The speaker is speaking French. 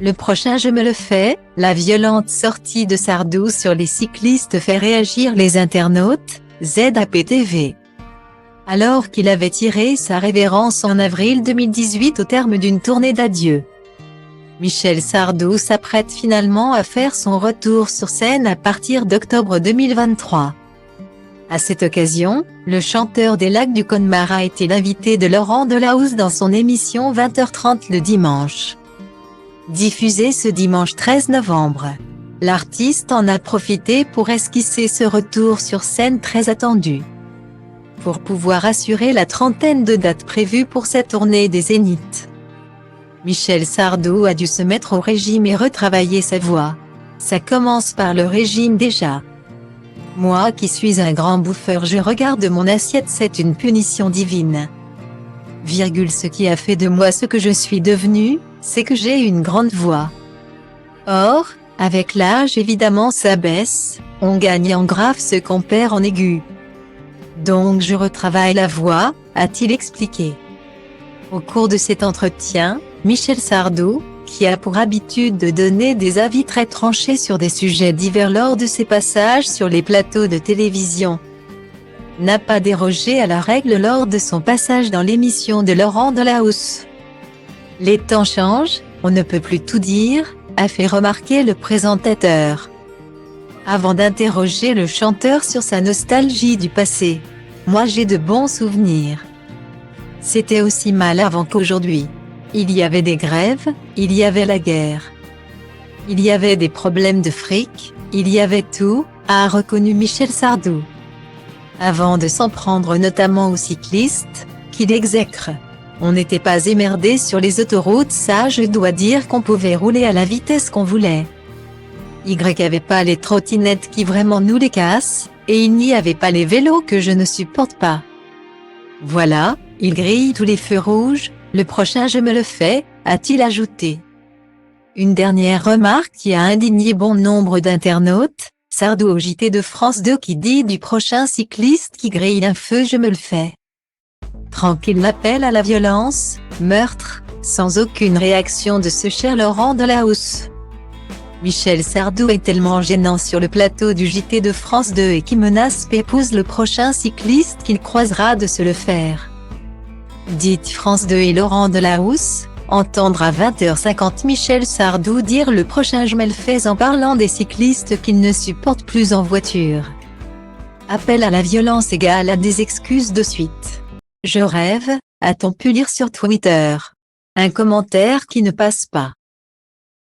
Le prochain je me le fais, la violente sortie de Sardou sur les cyclistes fait réagir les internautes, ZAPTV. Alors qu'il avait tiré sa révérence en avril 2018 au terme d'une tournée d'adieu, Michel Sardou s'apprête finalement à faire son retour sur scène à partir d'octobre 2023. À cette occasion, le chanteur des Lacs du Connemara a été l'invité de Laurent Delahousse dans son émission 20h30 le dimanche. Diffusée ce dimanche 13 novembre. L'artiste en a profité pour esquisser ce retour sur scène très attendu. Pour pouvoir assurer la trentaine de dates prévues pour cette tournée des Zéniths, Michel Sardou a dû se mettre au régime et retravailler sa voix. Ça commence par le régime déjà. Moi qui suis un grand bouffeur, je regarde mon assiette, c'est une punition divine. Ce qui a fait de moi ce que je suis devenu, c'est que j'ai une grande voix. Or, avec l'âge évidemment ça baisse, on gagne en grave ce qu'on perd en aigu. Donc je retravaille la voix, a-t-il expliqué. Au cours de cet entretien, Michel Sardou, qui a pour habitude de donner des avis très tranchés sur des sujets divers lors de ses passages sur les plateaux de télévision, n'a pas dérogé à la règle lors de son passage dans l'émission de Laurent Delahousse. Les temps changent, on ne peut plus tout dire, a fait remarquer le présentateur. Avant d'interroger le chanteur sur sa nostalgie du passé. Moi j'ai de bons souvenirs. C'était aussi mal avant qu'aujourd'hui. Il y avait des grèves, il y avait la guerre. Il y avait des problèmes de fric, il y avait tout, a reconnu Michel Sardou. Avant de s'en prendre notamment aux cyclistes, qu'il exècre. On n'était pas émerdés sur les autoroutes, ça je dois dire qu'on pouvait rouler à la vitesse qu'on voulait. Y avait pas les trottinettes qui vraiment nous les cassent, et il n'y avait pas les vélos que je ne supporte pas. Voilà, il grille tous les feux rouges, le prochain je me le fais, a-t-il ajouté. Une dernière remarque qui a indigné bon nombre d'internautes, Sardou au JT de France 2 qui dit du prochain cycliste qui grille un feu je me le fais. Tranquille l'appel à la violence, meurtre, sans aucune réaction de ce cher Laurent Delahousse. Michel Sardou est tellement gênant sur le plateau du JT de France 2 et qui menace Pépouze le prochain cycliste qu'il croisera de se le faire. Dites France 2 et Laurent Delahousse, entendre à 20h50 Michel Sardou dire le prochain je me le fais en parlant des cyclistes qu'il ne supporte plus en voiture. Appel à la violence égale à des excuses de suite. Je rêve, a-t-on pu lire sur Twitter. Un commentaire qui ne passe pas.